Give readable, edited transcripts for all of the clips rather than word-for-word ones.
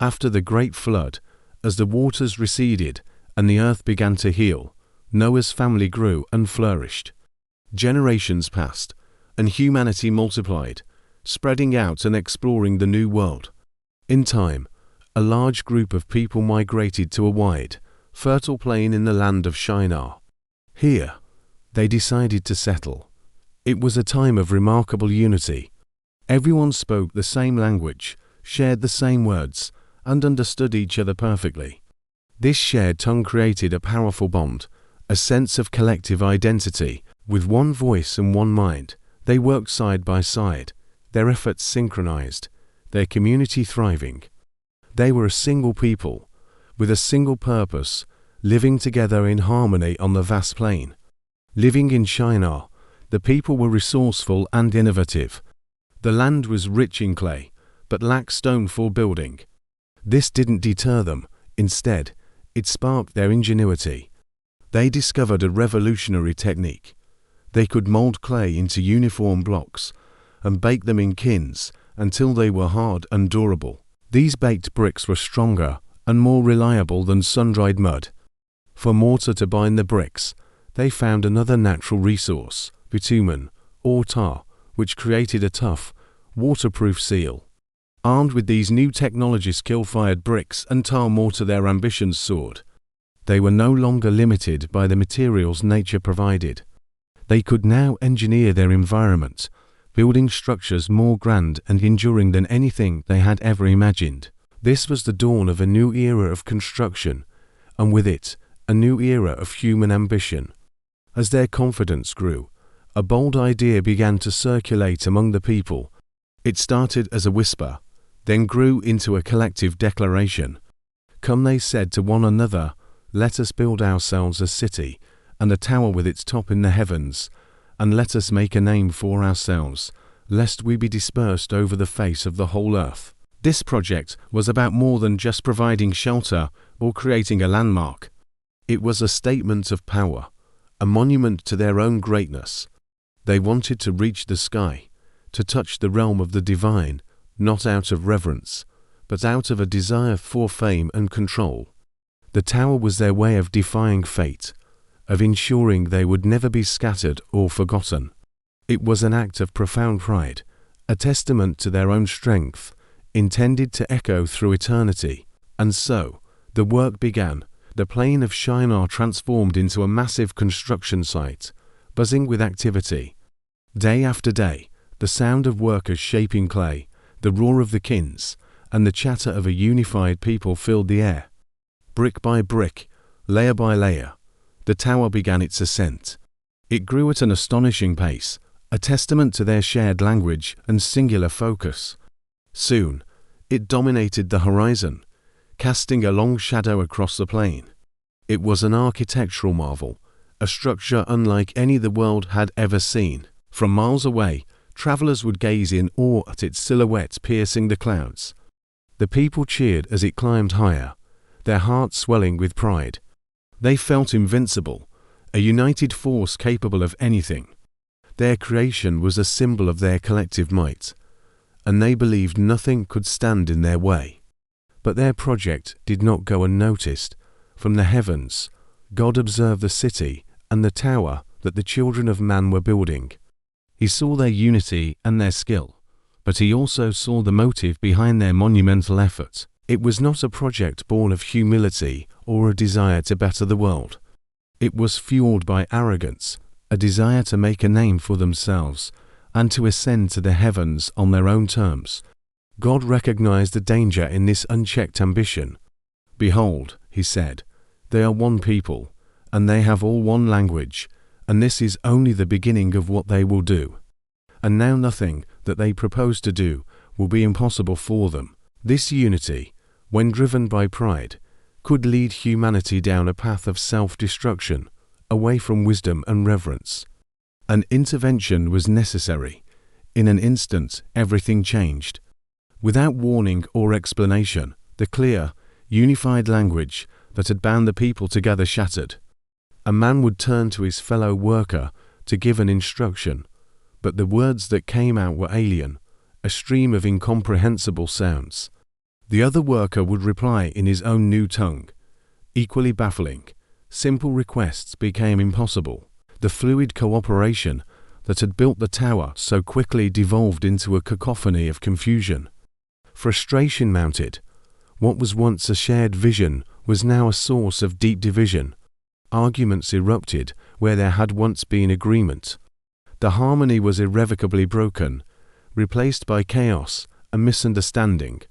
After the great flood, as the waters receded and the earth began to heal, Noah's family grew and flourished. Generations passed, and humanity multiplied, spreading out and exploring the new world. In time, a large group of people migrated to a wide, fertile plain in the land of Shinar. Here, they decided to settle. It was a time of remarkable unity. Everyone spoke the same language, shared the same words, and understood each other perfectly. This shared tongue created a powerful bond, a sense of collective identity. With one voice and one mind, they worked side by side, their efforts synchronized, their community thriving. They were a single people, with a single purpose, living together in harmony on the vast plain. Living in Shinar, the people were resourceful and innovative. The land was rich in clay, but lacked stone for building. This didn't deter them. Instead, it sparked their ingenuity. They discovered a revolutionary technique. They could mold clay into uniform blocks and bake them in kilns until they were hard and durable. These baked bricks were stronger and more reliable than sun-dried mud. For mortar to bind the bricks, they found another natural resource, bitumen, or tar, which created a tough, waterproof seal. Armed with these new technologies, kiln-fired bricks and tar mortar, their ambitions soared. They were no longer limited by the materials nature provided. They could now engineer their environment, building structures more grand and enduring than anything they had ever imagined. This was the dawn of a new era of construction, and with it, a new era of human ambition. As their confidence grew, a bold idea began to circulate among the people. It started as a whisper, then grew into a collective declaration. "Come," they said to one another, "let us build ourselves a city, and a tower with its top in the heavens, and let us make a name for ourselves, lest we be dispersed over the face of the whole earth." This project was about more than just providing shelter or creating a landmark. It was a statement of power, a monument to their own greatness. They wanted to reach the sky, to touch the realm of the divine, not out of reverence, but out of a desire for fame and control. The tower was their way of defying fate, of ensuring they would never be scattered or forgotten. It was an act of profound pride, a testament to their own strength, intended to echo through eternity. And so, the work began. The plain of Shinar transformed into a massive construction site, buzzing with activity. Day after day, the sound of workers shaping clay, the roar of the kilns, and the chatter of a unified people filled the air. Brick by brick, layer by layer, the tower began its ascent. It grew at an astonishing pace, a testament to their shared language and singular focus. Soon, it dominated the horizon, casting a long shadow across the plain. It was an architectural marvel, a structure unlike any the world had ever seen. From miles away, travelers would gaze in awe at its silhouette piercing the clouds. The people cheered as it climbed higher, their hearts swelling with pride. They felt invincible, a united force capable of anything. Their creation was a symbol of their collective might, and they believed nothing could stand in their way. But their project did not go unnoticed. From the heavens, God observed the city and the tower that the children of man were building. He saw their unity and their skill, but he also saw the motive behind their monumental effort. It was not a project born of humility or a desire to better the world. It was fueled by arrogance, a desire to make a name for themselves and to ascend to the heavens on their own terms. God recognized the danger in this unchecked ambition. "Behold," he said, "they are one people, and they have all one language, and this is only the beginning of what they will do. And now nothing that they propose to do will be impossible for them." This unity, when driven by pride, could lead humanity down a path of self-destruction, away from wisdom and reverence. An intervention was necessary. In an instant, everything changed. Without warning or explanation, the clear, unified language that had bound the people together shattered. A man would turn to his fellow worker to give an instruction, but the words that came out were alien, a stream of incomprehensible sounds. The other worker would reply in his own new tongue. Equally baffling, simple requests became impossible. The fluid cooperation that had built the tower so quickly devolved into a cacophony of confusion. Frustration mounted. What was once a shared vision was now a source of deep division. Arguments erupted where there had once been agreement. The harmony was irrevocably broken, replaced by chaos and misunderstanding.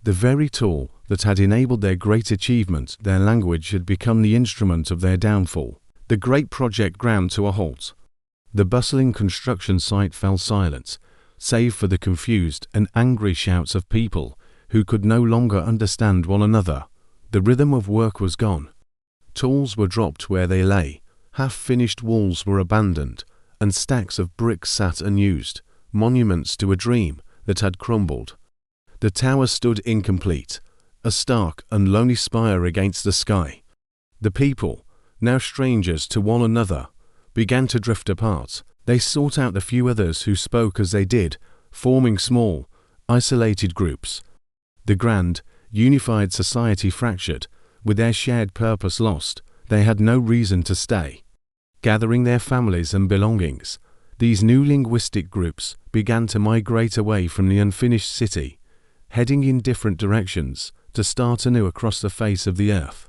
The very tool that had enabled their great achievement, their language, had become the instrument of their downfall. The great project ground to a halt. The bustling construction site fell silent, save for the confused and angry shouts of people who could no longer understand one another. The rhythm of work was gone. Tools were dropped where they lay, half-finished walls were abandoned, and stacks of bricks sat unused, monuments to a dream that had crumbled. The tower stood incomplete, a stark and lonely spire against the sky. The people, now strangers to one another, began to drift apart. They sought out the few others who spoke as they did, forming small, isolated groups. The grand, unified society fractured, with their shared purpose lost. They had no reason to stay. Gathering their families and belongings, these new linguistic groups began to migrate away from the unfinished city, heading in different directions to start anew across the face of the earth.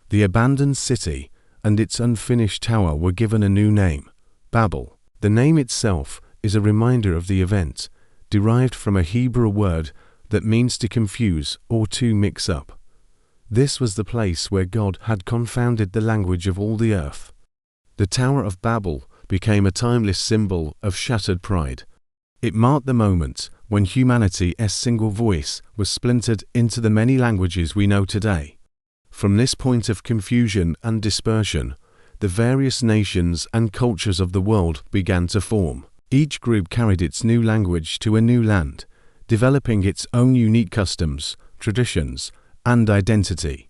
The abandoned city and its unfinished tower were given a new name, Babel. The name itself is a reminder of the event, derived from a Hebrew word that means to confuse or to mix up. This was the place where God had confounded the language of all the earth. The Tower of Babel became a timeless symbol of shattered pride. It marked the moment when humanity's single voice was splintered into the many languages we know today. From this point of confusion and dispersion, the various nations and cultures of the world began to form. Each group carried its new language to a new land, developing its own unique customs, traditions, and identity.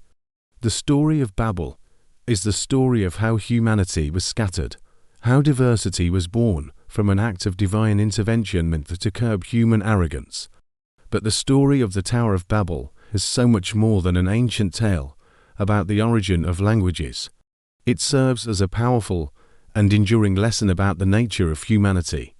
The story of Babel is the story of how humanity was scattered, how diversity was born from an act of divine intervention meant to curb human arrogance. But the story of the Tower of Babel is so much more than an ancient tale about the origin of languages. It serves as a powerful and enduring lesson about the nature of humanity.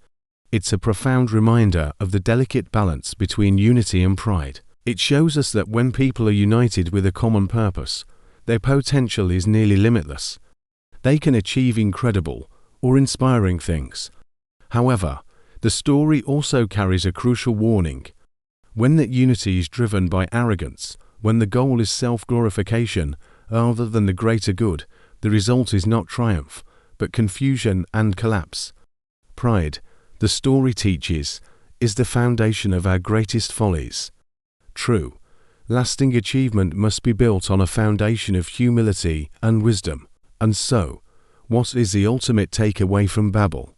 It's a profound reminder of the delicate balance between unity and pride. It shows us that when people are united with a common purpose, their potential is nearly limitless. They can achieve incredible or inspiring things. However, the story also carries a crucial warning. When that unity is driven by arrogance, when the goal is self-glorification rather than the greater good, the result is not triumph, but confusion and collapse. Pride, the story teaches, is the foundation of our greatest follies. True, lasting achievement must be built on a foundation of humility and wisdom. And so, what is the ultimate takeaway from Babel?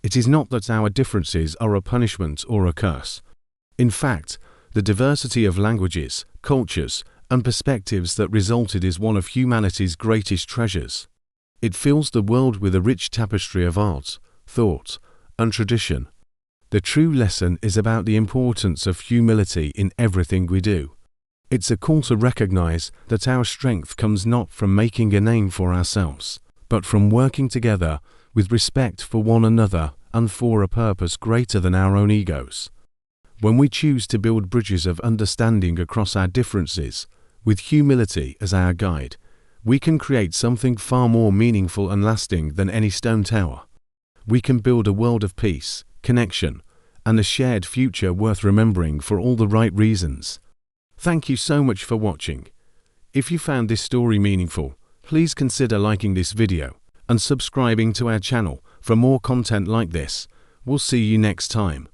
It is not that our differences are a punishment or a curse. In fact, the diversity of languages, cultures, and perspectives that resulted is one of humanity's greatest treasures. It fills the world with a rich tapestry of art, thought, and tradition. The true lesson is about the importance of humility in everything we do. It's a call to recognize that our strength comes not from making a name for ourselves, but from working together with respect for one another and for a purpose greater than our own egos. When we choose to build bridges of understanding across our differences, with humility as our guide, we can create something far more meaningful and lasting than any stone tower. We can build a world of peace, connection, and a shared future worth remembering for all the right reasons. Thank you so much for watching. If you found this story meaningful, please consider liking this video and subscribing to our channel for more content like this. We'll see you next time.